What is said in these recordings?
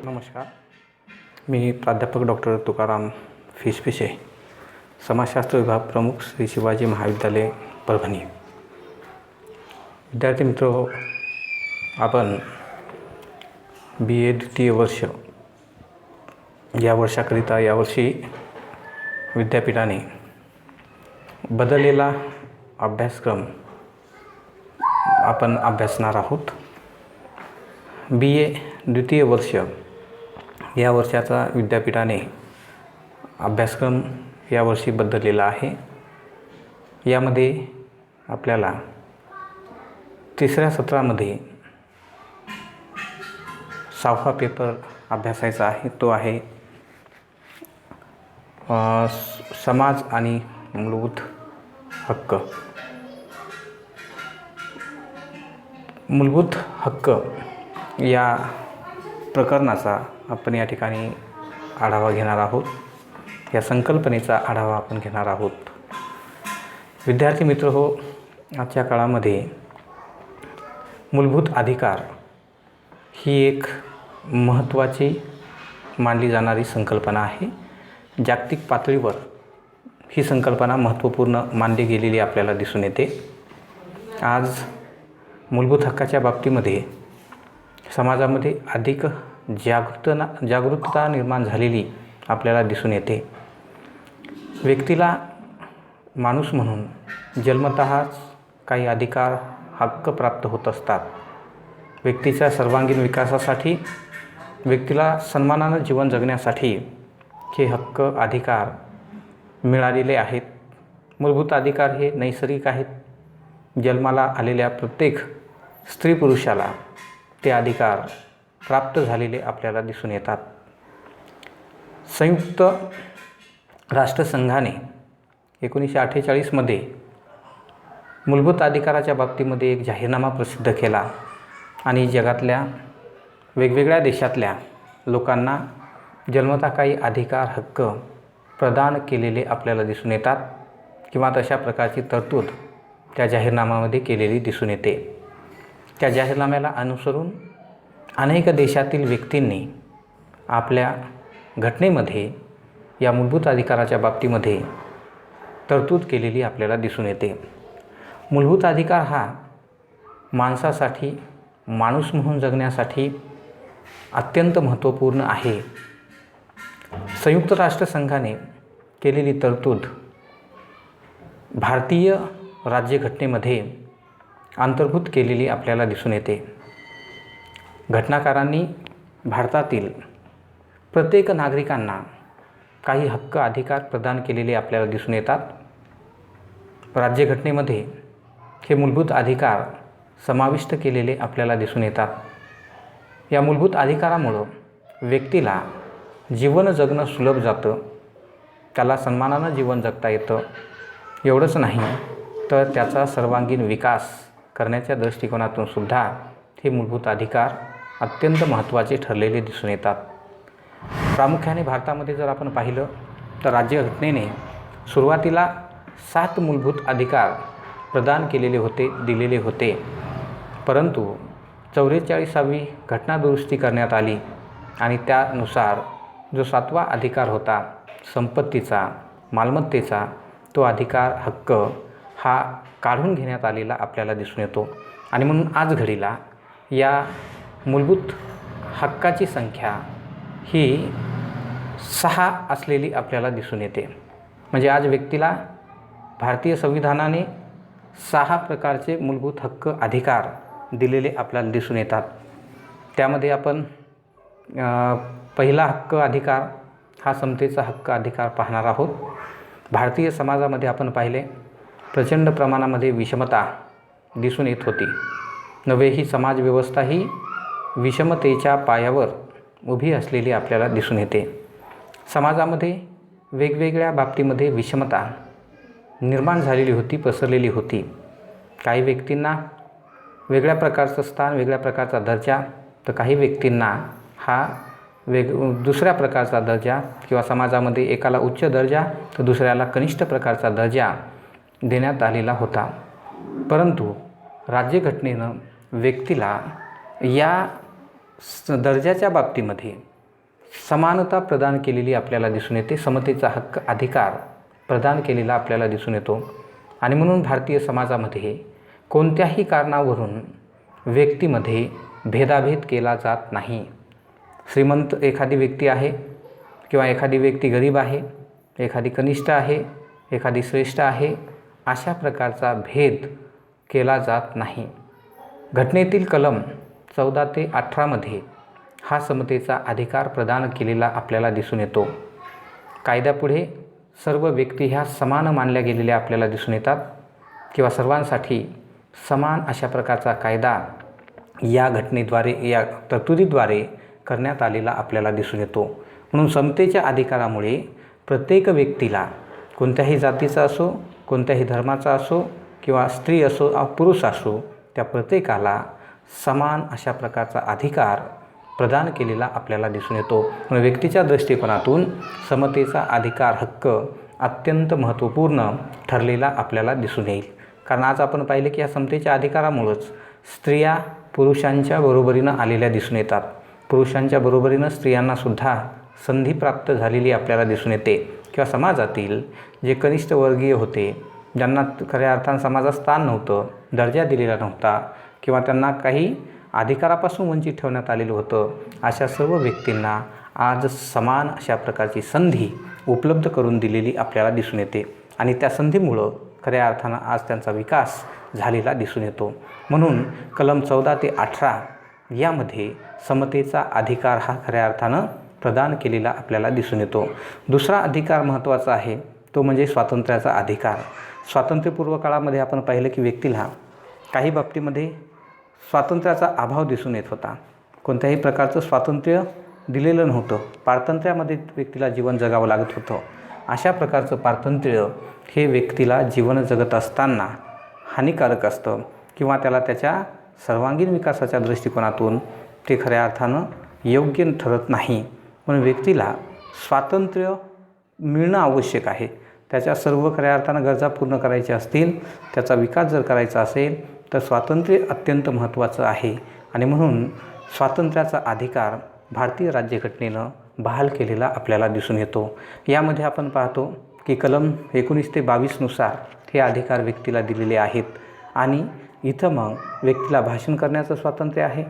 नमस्कार. मी प्राध्यापक डॉक्टर तुकाराम फिसफिसे, समाजशास्त्र विभाग प्रमुख, श्री शिवाजी महाविद्यालय परभणी. विद्यार्थी मित्र हो, आपण BA द्वितीय वर्ष या वर्षाकरिता यावर्षी विद्यापीठाने बदललेला अभ्यासक्रम आपण अभ्यासणार आहोत. BA द्वितीय वर्ष या वर्षाचा विद्यापीठाने अभ्यासक्रम यावर्षी बदललेला आहे. यामध्ये आपल्याला तिसऱ्या सत्रामध्ये 6वा पेपर अभ्यासायचा आहे. तो आहे समाज आणि मूलभूत हक्क. मूलभूत हक्क या प्रकरणाचा आपण या ठिकाणी आढावा घेणार आहोत. या संकल्पनेचा आढावा आपण घेणार आहोत. विद्यार्थी मित्र हो, आजच्या काळामध्ये मूलभूत अधिकार ही एक महत्त्वाची मानली जाणारी संकल्पना आहे. जागतिक पातळीवर ही संकल्पना महत्त्वपूर्ण मानली गेलेली आपल्याला दिसून येते. आज मूलभूत हक्काच्या बाबतीमध्ये समाजामध्ये अधिक जागरूकता निर्माण झालेली आपल्याला दिसून येते. व्यक्तीला माणूस म्हणून जन्मतःच काही अधिकार, हक्क प्राप्त होत असतात. व्यक्तीच्या सर्वांगीण विकासासाठी, व्यक्तीला सन्मानानं जीवन जगण्यासाठी हे हक्क, अधिकार मिळालेले आहेत. मूलभूत अधिकार हे नैसर्गिक आहेत. जन्माला आलेल्या प्रत्येक स्त्री पुरुषाला ते अधिकार प्राप्त झालेले आपल्याला दिसून येतात. संयुक्त राष्ट्रसंघाने 1948मध्ये मूलभूत अधिकाराच्या बाबतीमध्ये एक जाहीरनामा प्रसिद्ध केला आणि जगातल्या वेगवेगळ्या देशातल्या लोकांना जन्मतः काही अधिकार, हक्क प्रदान केलेले आपल्याला दिसून येतात किंवा तशा प्रकारची तरतूद त्या जाहीरनाम्यामध्ये केलेली दिसून येते. त्या जाहीरनाम्याला अनुसरून अनेक देशातील व्यक्तींनी आपल्या घटनेमध्ये या मूलभूत अधिकाराच्या बाबतीमध्ये तरतूद केलेली आपल्याला दिसून येते. मूलभूत अधिकार हा माणसासाठी, माणूस म्हणून जगण्यासाठी अत्यंत महत्त्वपूर्ण आहे. संयुक्त राष्ट्रसंघाने केलेली तरतूद भारतीय राज्यघटनेमध्ये अंतर्भूत केलेली आपल्याला दिसून येते. घटनाकारांनी भारतातील प्रत्येक नागरिकांना काही हक्क, अधिकार प्रदान केलेले आपल्याला दिसून येतात. राज्यघटनेमध्ये हे मूलभूत अधिकार समाविष्ट केलेले आपल्याला दिसून येतात. या मूलभूत अधिकारामुळं व्यक्तीला जीवन जगणं सुलभ जातं. त्याला सन्मानानं जीवन जगता येतं. एवढंच नाही तर त्याचा सर्वांगीण विकास करण्याच्या दृष्टिकोनातून सुद्धा हे मूलभूत अधिकार अत्यंत महत्त्वाचे ठरलेले दिसून येतात. प्रामुख्याने भारतामध्ये जर आपण पाहिलं तर राज्यघटनेने सुरुवातीला 7 मूलभूत अधिकार प्रदान केलेले होते, दिलेले होते. परंतु 44वी घटनादुरुस्ती करण्यात आली आणि त्यानुसार जो 7वा अधिकार होता संपत्तीचा, मालमत्तेचा, तो अधिकार, हक्क हा काढून घेण्यात आलेला आपल्याला दिसून येतो. आणि म्हणून आज घडीला या मूलभूत हक्काची संख्या ही 6 असलेली आपल्याला दिसून येते. म्हणजे आज व्यक्तीला भारतीय संविधानाने 6 प्रकारचे मूलभूत हक्क, अधिकार दिलेले आपल्याला दिसून येतात. त्यामध्ये आपण पहिला हक्क, अधिकार हा समतेचा हक्क, अधिकार पाहणार आहोत. भारतीय समाजामध्ये आपण पाहिले प्रचंड प्रमाणामध्ये विषमता दिसून येत होती. नव्हे ही समाजव्यवस्था ही विषमतेच्या पायावर उभी असलेली आपल्याला दिसून येते. समाजामध्ये वेगवेगळ्या बाबतीमध्ये विषमता निर्माण झालेली होती, पसरलेली होती. काही व्यक्तींना वेगळ्या प्रकारचं स्थान, वेगळ्या प्रकारचा दर्जा, तर काही व्यक्तींना हा दुसऱ्या प्रकारचा दर्जा किंवा समाजामध्ये एकाला उच्च दर्जा तर दुसऱ्याला कनिष्ठ प्रकारचा दर्जा देण्यात आलेला होता. परंतु राज्यघटनेनं व्यक्तीला या दर्जाच्या बाबतीमध्ये समानता प्रदान केलेली आपल्याला दिसून येते, समतेचा हक्क अधिकार प्रदान केलेला आपल्याला दिसून येतो. आणि म्हणून भारतीय समाजामध्ये कोणत्याही कारणावरून व्यक्तीमध्ये भेदाभेद केला जात नाही. श्रीमंत एखादी व्यक्ती आहे किंवा एखादी व्यक्ती गरीब आहे, एखादी कनिष्ठ आहे, एखादी श्रेष्ठ आहे, अशा प्रकारचा भेद केला जात नाही. घटनेतील कलम 14 ते 18 मध्ये हा समतेचा अधिकार प्रदान केलेला आपल्याला दिसून येतो. कायद्यापुढे सर्व व्यक्ती ह्या समान मानल्या गेलेल्या आपल्याला दिसून येतात किंवा सर्वांसाठी समान अशा प्रकारचा कायदा या घटनेद्वारे, या तरतुदीद्वारे करण्यात आलेला आपल्याला दिसून येतो. म्हणून समतेच्या अधिकारामुळे प्रत्येक व्यक्तीला, कोणत्याही जातीचा असो, कोणत्याही धर्माचा असो किंवा स्त्री असो पुरुष असो, त्या प्रत्येकाला समान अशा प्रकारचा अधिकार प्रदान केलेला आपल्याला दिसून येतो. म्हणून व्यक्तीच्या दृष्टिकोनातून समतेचा अधिकार हक्क अत्यंत महत्त्वपूर्ण ठरलेला आपल्याला दिसून येईल. कारण आज आपण पाहिले की या समतेच्या अधिकारामुळंच स्त्रिया पुरुषांच्या बरोबरीनं आलेल्या दिसून येतात. पुरुषांच्या बरोबरीनं स्त्रियांनासुद्धा संधी प्राप्त झालेली आपल्याला दिसून येते. किंवा समाजातील जे कनिष्ठ वर्गीय होते, ज्यांना खऱ्या अर्थानं समाजात स्थान नव्हतं, दर्जा दिलेला नव्हता किंवा त्यांना काही अधिकारापासून वंचित ठेवण्यात आलेलं होतं, अशा सर्व व्यक्तींना आज समान अशा प्रकारची संधी उपलब्ध करून दिलेली आपल्याला दिसून येते. आणि त्या संधीमुळं खऱ्या अर्थानं आज त्यांचा विकास झालेला दिसून येतो. म्हणून कलम 14 ते 18 यामध्ये समतेचा अधिकार हा खऱ्या अर्थानं प्रदान केलेला आपल्याला दिसून येतो. दुसरा अधिकार महत्त्वाचा आहे तो म्हणजे स्वातंत्र्याचा अधिकार. स्वातंत्र्यपूर्व काळामध्ये आपण पाहिलं की व्यक्तीला काही बाबतीमध्ये स्वातंत्र्याचा अभाव दिसून येत होता. कोणत्याही प्रकारचं स्वातंत्र्य दिलेलं नव्हतं. पारतंत्र्यामध्ये व्यक्तीला जीवन जगावं लागत होतं. अशा प्रकारचं पारतंत्र्य हे व्यक्तीला जीवन जगत असताना हानिकारक असतं किंवा त्याला त्याच्या सर्वांगीण विकासाच्या दृष्टिकोनातून ते खऱ्या अर्थानं योग्य ठरत नाही. म्हणून व्यक्तीला स्वातंत्र्य मिळणं आवश्यक आहे. त्याच्या सर्व खऱ्या अर्थानं गरजा पूर्ण करायच्या असतील, त्याचा विकास जर करायचा असेल तर स्वातंत्र्य अत्यंत महत्त्वाचं आहे. आणि म्हणून स्वातंत्र्याचा अधिकार भारतीय राज्यघटनेनं बहाल केलेला आपल्याला दिसून येतो. यामध्ये आपण पाहतो की कलम 19 ते 22 नुसार हे अधिकार व्यक्तीला दिलेले आहेत. आणि इथं मग व्यक्तीला भाषण करण्याचं स्वातंत्र्य आहे,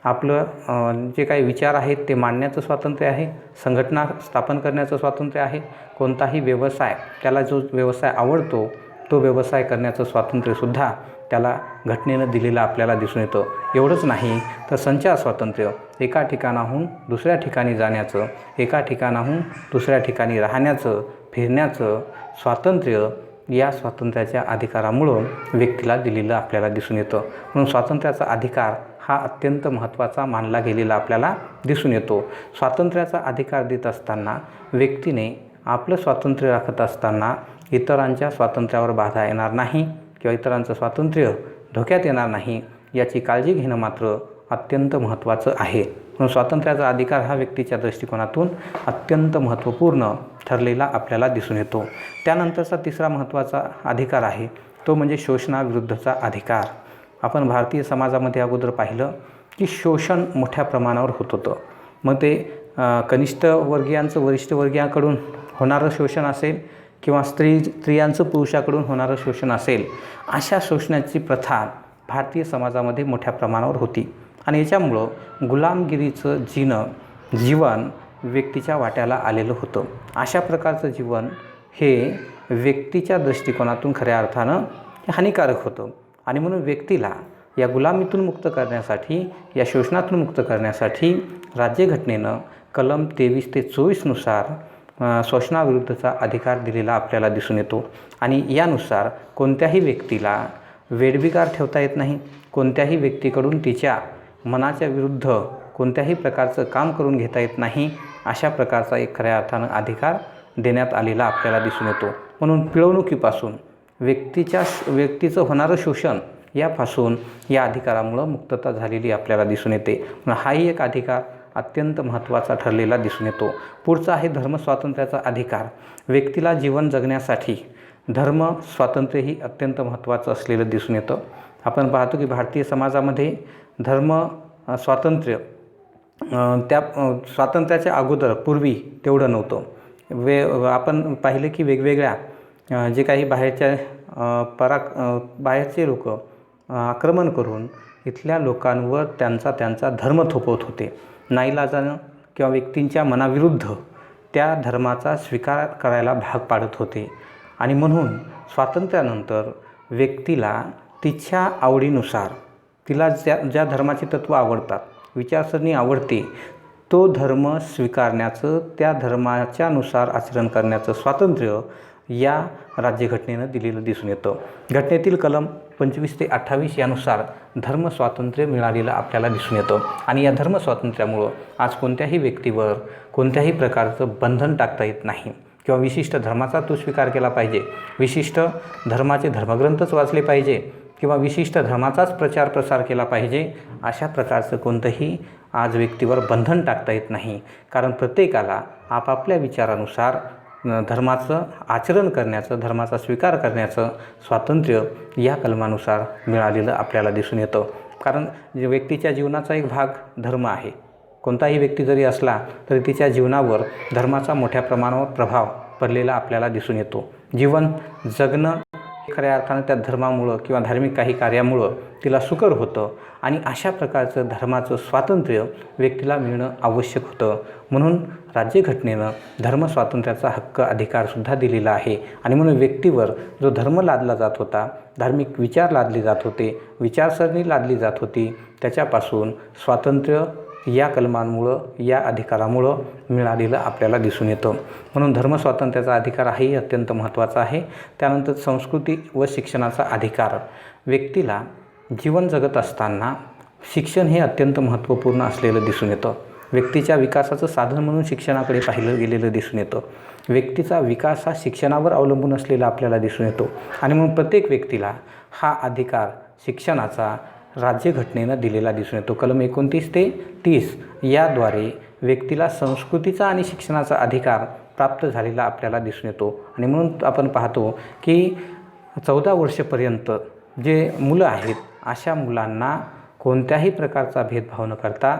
आपलं जे काही विचार आहेत ते मांडण्याचं स्वातंत्र्य आहे, संघटना स्थापन करण्याचं स्वातंत्र्य आहे, कोणताही व्यवसाय, त्याला जो व्यवसाय आवडतो तो व्यवसाय करण्याचं स्वातंत्र्यसुद्धा त्याला घटनेनं दिलेलं आपल्याला दिसून येतं. एवढंच नाही तर संचार स्वातंत्र्य, एका ठिकाणाहून दुसऱ्या ठिकाणी जाण्याचं, एका ठिकाणाहून दुसऱ्या ठिकाणी राहण्याचं, फिरण्याचं स्वातंत्र्य या स्वातंत्र्याच्या अधिकारामुळं व्यक्तीला दिलेलं आपल्याला दिसून येतं. म्हणून स्वातंत्र्याचा अधिकार हा अत्यंत महत्त्वाचा मानला गेलेला आपल्याला दिसून येतो. स्वातंत्र्याचा अधिकार देत असताना व्यक्तीने आपलं स्वातंत्र्य राखत असताना इतरांच्या स्वातंत्र्यावर बाधा येणार नाही किंवा इतरांचं स्वातंत्र्य धोक्यात येणार नाही याची काळजी घेणं मात्र अत्यंत महत्त्वाचं आहे. म्हणून स्वातंत्र्याचा अधिकार हा व्यक्तीच्या दृष्टिकोनातून अत्यंत महत्त्वपूर्ण ठरलेला आपल्याला दिसून येतो. त्यानंतरचा तिसरा महत्त्वाचा अधिकार आहे तो म्हणजे शोषणाविरुद्धचा अधिकार. आपण भारतीय समाजामध्ये अगोदर पाहिलं की शोषण मोठ्या प्रमाणावर होत होतं. मग ते कनिष्ठ वर्गीयांचं वरिष्ठ वर्गीयांकडून होणारं शोषण असेल किंवा स्त्रियांचं पुरुषाकडून होणारं शोषण असेल, अशा शोषणाची प्रथा भारतीय समाजामध्ये मोठ्या प्रमाणावर होती. आणि याच्यामुळं गुलामगिरीचं जीवन व्यक्तीच्या वाट्याला आलेलं होतं. अशा प्रकारचं जीवन हे व्यक्तीच्या दृष्टिकोनातून खऱ्या अर्थानं हानिकारक होतं. आणि म्हणून व्यक्तीला या गुलामीतून मुक्त करण्यासाठी, या शोषणातून मुक्त करण्यासाठी राज्यघटनेनं कलम 23 ते 24 नुसार शोषणाविरुद्धचा अधिकार दिलेला आपल्याला दिसून येतो. आणि यानुसार कोणत्याही व्यक्तीला वेठबिगार ठेवता येत नाही, कोणत्याही व्यक्तीकडून तिच्या मनाच्या विरुद्ध कोणत्याही प्रकारचं काम करून घेता येत नाही, अशा प्रकारचा एक खऱ्या अर्थानं अधिकार देण्यात आलेला आपल्याला दिसून येतो. म्हणून पिळवणुकीपासून व्यक्तीचं होणारं शोषण यापासून या अधिकारामुळं मुक्तता झालेली आपल्याला दिसून येते. म्हणून हाही एक अधिकार अत्यंत महत्त्वाचा ठरलेला दिसून येतो. पुढचा आहे धर्मस्वातंत्र्याचा अधिकार. व्यक्तीला जीवन जगण्यासाठी धर्म स्वातंत्र्यही अत्यंत महत्त्वाचं असलेलं दिसून येतं. आपण पाहतो की भारतीय समाजामध्ये धर्म स्वातंत्र्य त्या स्वातंत्र्याच्या अगोदर पूर्वी तेवढं नव्हतं. आपण पाहिलं की वेगवेगळ्या जे काही बाहेरचे लोक आक्रमण करून इथल्या लोकांवर त्यांचा धर्म थोपवत होते. नाईलाजानं किंवा व्यक्तींच्या मनाविरुद्ध त्या धर्माचा स्वीकार करायला भाग पाडत होते. आणि म्हणून स्वातंत्र्यानंतर व्यक्तीला तिच्या आवडीनुसार, तिला ज्या धर्माची तत्त्वं आवडतात, विचारसरणी आवडते, तो धर्म स्वीकारण्याचं, त्या धर्माच्यानुसार आचरण करण्याचं स्वातंत्र्य या राज्यघटनेनं दिलेलं दिसून येतं. घटनेतील कलम 25 ते 28 यानुसार धर्मस्वातंत्र्य मिळालेलं आपल्याला दिसून येतं. आणि या धर्मस्वातंत्र्यामुळं आज कोणत्याही व्यक्तीवर कोणत्याही प्रकारचं बंधन टाकता येत नाही किंवा विशिष्ट धर्माचा तो स्वीकार केला पाहिजे, विशिष्ट धर्माचे धर्मग्रंथच वाचले पाहिजे किंवा विशिष्ट धर्माचाच प्रचार प्रसार केला पाहिजे, अशा प्रकारचं कोणतंही आज व्यक्तीवर बंधन टाकता येत नाही. कारण प्रत्येकाला आपापल्या विचारानुसार धर्माचं आचरण करण्याचं, धर्माचा स्वीकार करण्याचं स्वातंत्र्य या कलमानुसार मिळालेलं आपल्याला दिसून येतं. कारण व्यक्तीच्या जीवनाचा एक भाग धर्म आहे. कोणताही व्यक्ती जरी असला तरी तिच्या जीवनावर धर्माचा मोठ्या प्रमाणावर प्रभाव पडलेला आपल्याला दिसून येतो. जीवन जगणं खऱ्या अर्थानं त्या धर्मामुळं किंवा धार्मिक काही कार्यामुळं तिला सुकर होतं. आणि अशा प्रकारचं धर्माचं स्वातंत्र्य व्यक्तीला मिळणं आवश्यक होतं. म्हणून राज्यघटनेनं धर्मस्वातंत्र्याचा हक्क अधिकारसुद्धा दिलेला आहे. आणि म्हणून व्यक्तीवर जो धर्म लादला जात होता, धार्मिक विचार लादले जात होते, विचारसरणी लादली जात होती, त्याच्यापासून स्वातंत्र्य या कलमांमुळं, या अधिकारामुळं मिळालेलं आपल्याला दिसून येतं. म्हणून धर्मस्वातंत्र्याचा अधिकार हाही अत्यंत महत्त्वाचा आहे. त्यानंतर संस्कृती व शिक्षणाचा अधिकार. व्यक्तीला जीवन जगत असताना शिक्षण हे अत्यंत महत्त्वपूर्ण असलेलं दिसून येतं. व्यक्तीच्या विकासाचं साधन म्हणून शिक्षणाकडे पाहिलं गेलेलं दिसून येतं. व्यक्तीचा विकास हा शिक्षणावर अवलंबून असलेला आपल्याला दिसून येतो. आणि म्हणून प्रत्येक व्यक्तीला हा अधिकार शिक्षणाचा राज्यघटनेनं दिलेला दिसून येतो. कलम 29 ते 30 याद्वारे व्यक्तीला संस्कृतीचा आणि शिक्षणाचा अधिकार प्राप्त झालेला आपल्याला दिसून येतो. आणि म्हणून आपण पाहतो की 14 वर्षापर्यंत जे मुलं आहेत, अशा मुलांना कोणत्याही प्रकारचा भेदभाव न करता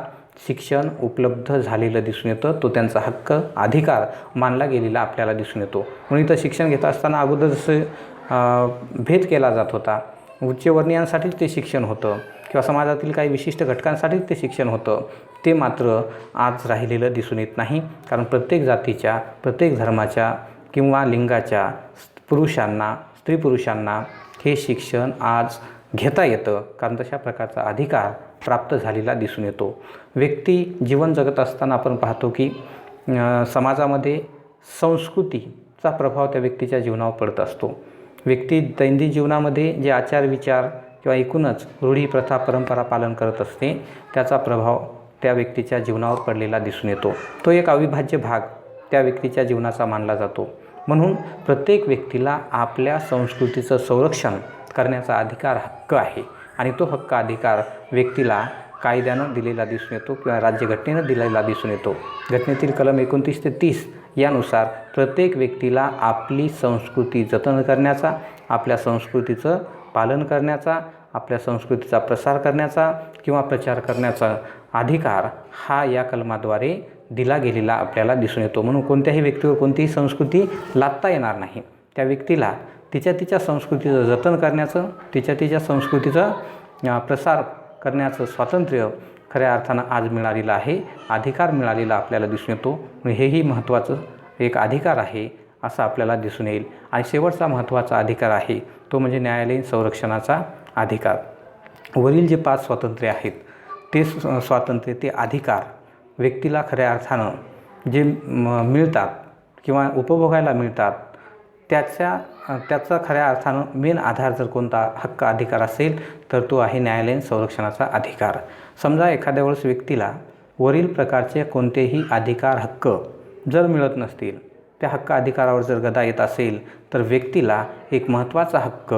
शिक्षण उपलब्ध झालेलं दिसून येतं. तो त्यांचा हक्क, अधिकार मानला गेलेला आपल्याला दिसून येतो. म्हणून इथं शिक्षण घेत असताना अगोदर जसं भेद केला जात होता, उच्चवर्णीयांसाठीच ते शिक्षण होतं किंवा समाजातील काही विशिष्ट घटकांसाठीच ते शिक्षण होतं, ते मात्र आज राहिलेलं दिसून येत नाही. कारण प्रत्येक जातीच्या, प्रत्येक धर्माच्या किंवा लिंगाच्या पुरुषांना, स्त्री पुरुषांना हे शिक्षण आज घेता येतं. कारण तशा प्रकारचा अधिकार प्राप्त झालेला दिसून येतो. व्यक्ती जीवन जगत असताना आपण पाहतो की समाजामध्ये संस्कृतीचा प्रभाव त्या व्यक्तीच्या जीवनावर पडत असतो. व्यक्ती दैनंदिन जीवनामध्ये जे आचार विचार किंवा एकूणच रूढी प्रथा परंपरा पालन करत असते, त्याचा प्रभाव त्या व्यक्तीच्या जीवनावर पडलेला दिसून येतो. तो एक अविभाज्य भाग त्या व्यक्तीच्या जीवनाचा मानला जातो. म्हणून प्रत्येक व्यक्तीला आपल्या संस्कृतीचं संरक्षण करण्याचा अधिकार, हक्क आहे. आणि तो हक्क, अधिकार व्यक्तीला कायद्यानं दिलेला दिसून येतो किंवा राज्यघटनेनं दिलेला दिसून येतो. घटनेतील कलम 29 ते 30 यानुसार प्रत्येक व्यक्तीला आपली संस्कृती जतन करण्याचा, आपल्या संस्कृतीचं पालन करण्याचा, आपल्या संस्कृतीचा प्रसार करण्याचा किंवा प्रचार करण्याचा अधिकार हा या कलमाद्वारे दिला गेलेला आपल्याला दिसून येतो. म्हणून कोणत्याही व्यक्तीवर कोणतीही संस्कृती लादता येणार नाही. त्या व्यक्तीला तिच्या संस्कृतीचं जतन करण्याचं, तिच्या संस्कृतीचा प्रसार करण्याचं स्वातंत्र्य खऱ्या अर्थानं आज मिळालेलं आहे, अधिकार मिळालेला आपल्याला दिसून येतो. हेही महत्त्वाचं एक अधिकार आहे असं आपल्याला दिसून येईल. आणि शेवटचा महत्त्वाचा अधिकार आहे तो म्हणजे न्यायालयीन संरक्षणाचा अधिकार. वरील जे 5 स्वातंत्र्य आहेत, ते स्वातंत्र्य, ते अधिकार व्यक्तीला खऱ्या अर्थानं जे मिळतात किंवा उपभोगायला मिळतात, त्याचा खऱ्या अर्थानं मेन आधार जर कोणता हक्क, अधिकार असेल तर तो आहे न्यायालयीन संरक्षणाचा अधिकार. समजा एखाद्या वेळेस व्यक्तीला वरील प्रकारचे कोणतेही अधिकार, हक्क जर मिळत नसतील, त्या हक्क अधिकारावर जर गदा येत असेल, तर व्यक्तीला एक महत्त्वाचा हक्क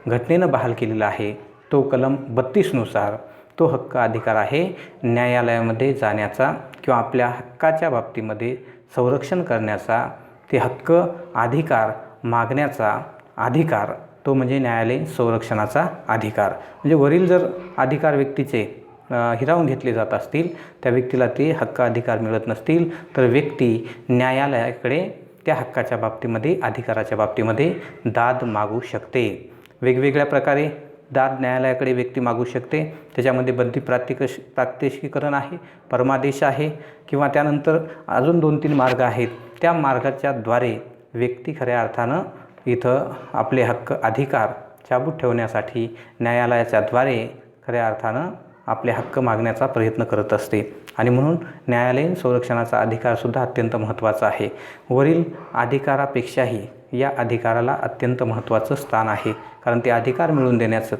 घटनेनं बहाल केलेला आहे. तो कलम 32 नुसार तो हक्क, अधिकार आहे न्यायालयामध्ये जाण्याचा किंवा आपल्या हक्काच्या बाबतीमध्ये संरक्षण करण्याचा. ते हक्क, अधिकार मागण्याचा अधिकार, तो म्हणजे न्यायालयीन संरक्षणाचा अधिकार. म्हणजे वरील जर अधिकार व्यक्तीचे हिरावून घेतले जात असतील, त्या व्यक्तीला ते हक्क अधिकार मिळत नसतील, तर व्यक्ती न्यायालयाकडे त्या हक्काच्या बाबतीमध्ये, अधिकाराच्या बाबतीमध्ये दाद मागू शकते. वेगवेगळ्या प्रकारे दाद न्यायालयाकडे व्यक्ती मागू शकते. त्याच्यामध्ये बद्धी प्रात्यक्षिकरण आहे, परमादेश आहे, किंवा त्यानंतर अजून 2-3 मार्ग आहेत. त्या मार्गाच्याद्वारे व्यक्ती खऱ्या अर्थानं इथं आपले हक्क अधिकार चाबूत ठेवण्यासाठी न्यायालयाच्याद्वारे खऱ्या अर्थानं आपले हक्क मागण्याचा प्रयत्न करत असते. आणि म्हणून न्यायालयीन संरक्षणाचा अधिकारसुद्धा अत्यंत महत्त्वाचा आहे. वरील अधिकारापेक्षाही या अधिकाराला अत्यंत महत्त्वाचं स्थान आहे, कारण ते अधिकार मिळवून देण्याचं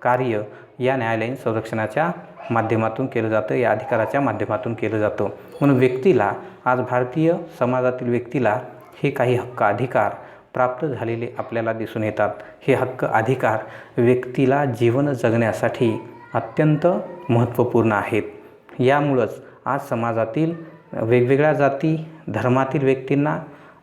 कार्य या न्यायालयीन संरक्षणाच्या माध्यमातून केलं जातं, या अधिकाराच्या माध्यमातून केलं जातं. म्हणून व्यक्तीला, आज भारतीय समाजातील व्यक्तीला हे काही हक्क अधिकार प्राप्त झालेले आपल्याला दिसून येतात. हे हक्क अधिकार व्यक्तीला जीवन जगण्यासाठी अत्यंत महत्त्वपूर्ण आहेत. यामुळंच आज समाजातील वेगवेगळ्या जाती धर्मातील व्यक्तींना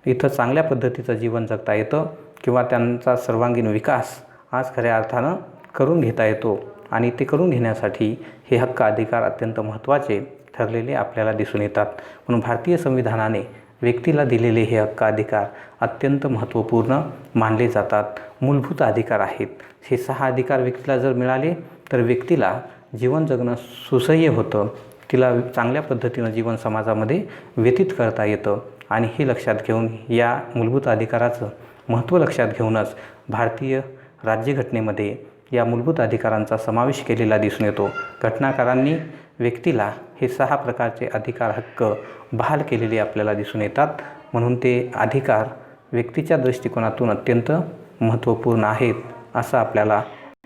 इथं चांगल्या पद्धतीचं जीवन जगता येतं, किंवा त्यांचा सर्वांगीण विकास आज खऱ्या अर्थानं करून घेता येतो. आणि ते करून घेण्यासाठी हे हक्क अधिकार अत्यंत महत्त्वाचे ठरलेले आपल्याला दिसून येतात. म्हणून भारतीय संविधानाने व्यक्तीला दिलेले हे हक्क अधिकार अत्यंत महत्त्वपूर्ण मानले जातात, मूलभूत अधिकार आहेत. हे 6 अधिकार व्यक्तीला जर मिळाले तर व्यक्तीला जीवन जगणं सुसह्य होतं, तिला चांगल्या पद्धतीनं जीवन समाजामध्ये व्यतीत करता येतं. आणि हे लक्षात घेऊन, या मूलभूत अधिकाराचं महत्त्व लक्षात घेऊनच भारतीय राज्यघटनेमध्ये या मूलभूत अधिकारांचा समावेश केलेला दिसून येतो. घटनाकारांनी व्यक्तीला हे 6 प्रकारचे अधिकार हक्क बहाल केलेले आपल्याला दिसून येतात. म्हणून ते अधिकार व्यक्तीच्या दृष्टिकोनातून अत्यंत महत्त्वपूर्ण आहेत असं आपल्याला